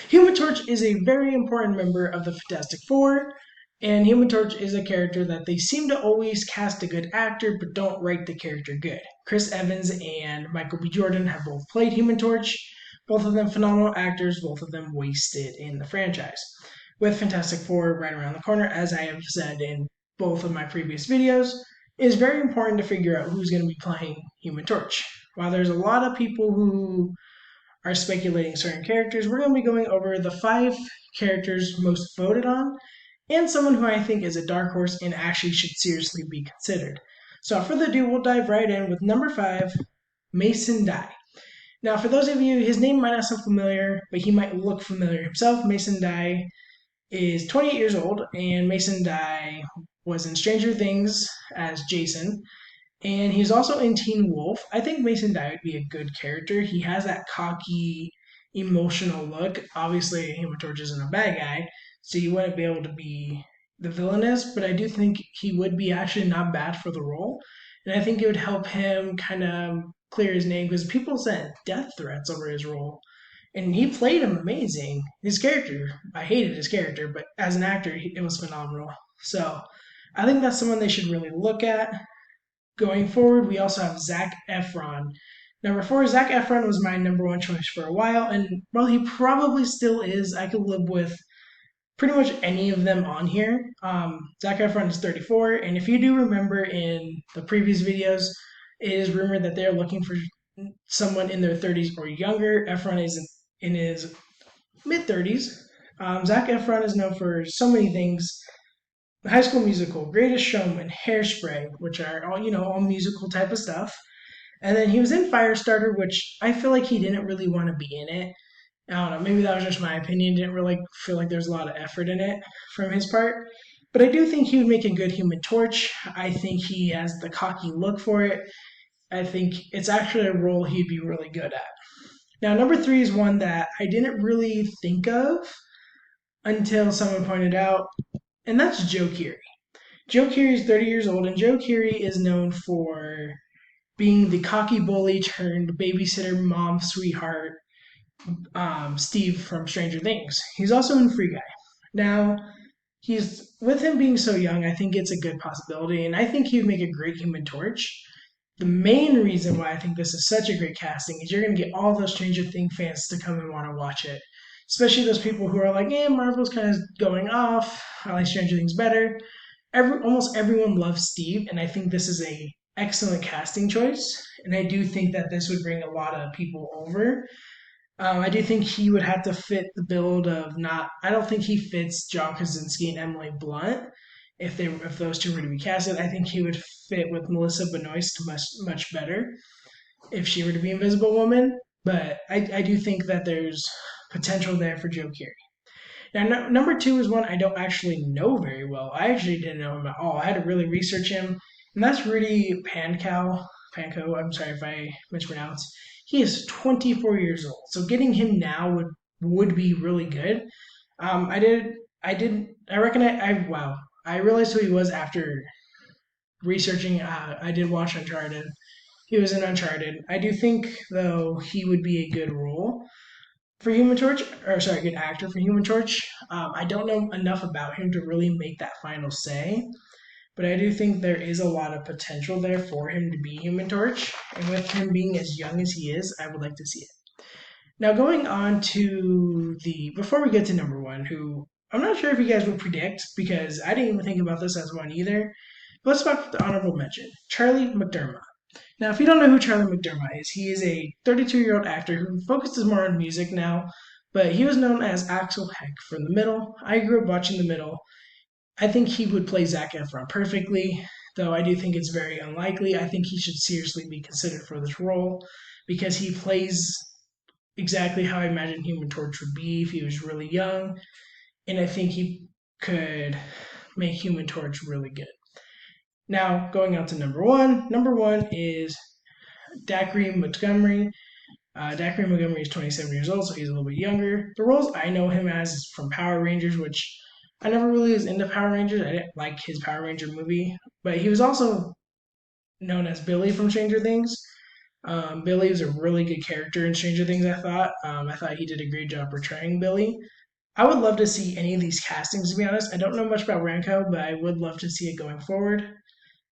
Human Torch is a very important member of the Fantastic Four, and Human Torch is a character that they seem to always cast a good actor but don't write the character good. Chris Evans and Michael B. Jordan have both played Human Torch, both of them phenomenal actors, both of them wasted in the franchise. With Fantastic Four right around the corner, as I have said in both of my previous videos, it is very important to figure out who's going to be playing Human Torch. While there's a lot of people who are speculating certain characters, we're going to be going over the 5 characters most voted on and someone who I think is a dark horse and actually should seriously be considered. So, without further ado, we'll dive right in with number 5, Mason Dye. Now, for those of you, his name might not sound familiar, but he might look familiar himself. Mason Dye is 28 years old, and Mason Dye was in Stranger Things as Jason, and he's also in Teen Wolf. I think Mason Dye would be a good character. He has that cocky, emotional look. Obviously, Human Torch isn't a bad guy, so he wouldn't be able to be the villainous, but I do think he would be actually not bad for the role. And I think it would help him kind of clear his name because people sent death threats over his role. And he played him amazing. His character, I hated his character, but as an actor, it was phenomenal. So I think that's someone they should really look at. Going forward, we also have Zac Efron. Number 4, Zac Efron was my number 1 choice for a while, and while he probably still is, I could live with pretty much any of them on here. Zac Efron is 34, and if you do remember in the previous videos, it is rumored that they're looking for someone in their 30s or younger. Efron is in his mid 30s. Zac Efron is known for so many things: High School Musical, Greatest Showman, Hairspray, which are all musical type of stuff. And then he was in Firestarter, which I feel like he didn't really want to be in it. I don't know, maybe that was just my opinion. Didn't really feel like there's a lot of effort in it from his part. But I do think he would make a good Human Torch. I think he has the cocky look for it. I think it's actually a role he'd be really good at. Now, number 3 is one that I didn't really think of until someone pointed out, and that's Joe Keery. Joe Keery is 30 years old, and Joe Keery is known for being the cocky bully turned babysitter mom sweetheart, Steve from Stranger Things. He's also in Free Guy. Now, he's with him being so young, I think it's a good possibility, and I think he would make a great Human Torch. The main reason why I think this is such a great casting is you're going to get all those Stranger Things fans to come and want to watch it. Especially those people who are like, Marvel's kind of going off. I like Stranger Things better. Almost everyone loves Steve, and I think this is a excellent casting choice. And I do think that this would bring a lot of people over. I do think he would have to fit the build of not. I don't think he fits John Krasinski and Emily Blunt. If those two were to be casted, I think he would fit with Melissa Benoist much better if she were to be Invisible Woman. But I do think that there's potential there for Joe Keery. Now, number 2 is one I don't actually know very well. I actually didn't know him at all. I had to really research him, and that's Rudi Pankau. Pankau, I'm sorry if I mispronounce. He is 24 years old, so getting him now would be really good. I reckon wow. I realized who he was after researching. I did watch Uncharted. He was in Uncharted. I do think though he would be a good role for Human Torch, or sorry, good actor for Human Torch. I don't know enough about him to really make that final say, but I do think there is a lot of potential there for him to be Human Torch, and with him being as young as he is, I would like to see it. Now, going on to before we get to number 1, who I'm not sure if you guys would predict because I didn't even think about this as one either. But let's talk about the honorable mention, Charlie McDermott. Now, if you don't know who Charlie McDermott is, he is a 32-year-old actor who focuses more on music now, but he was known as Axel Heck from The Middle. I grew up watching The Middle. I think he would play Zac Efron perfectly, though I do think it's very unlikely. I think he should seriously be considered for this role because he plays exactly how I imagine Human Torch would be if he was really young, and I think he could make Human Torch really good. Now, going on to number 1. Number 1 is Dacre Montgomery. Dacre Montgomery is 27 years old, so he's a little bit younger. The roles I know him as is from Power Rangers, which I never really was into Power Rangers. I didn't like his Power Ranger movie, but he was also known as Billy from Stranger Things. Billy is a really good character in Stranger Things. I thought he did a great job portraying Billy. I would love to see any of these castings. To be honest, I don't know much about Ranko, but I would love to see it going forward.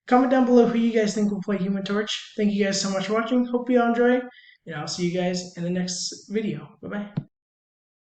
Comment down below who you guys think will play Human Torch. Thank you guys so much for watching. Hope you all enjoy, and I'll see you guys in the next video. Bye bye.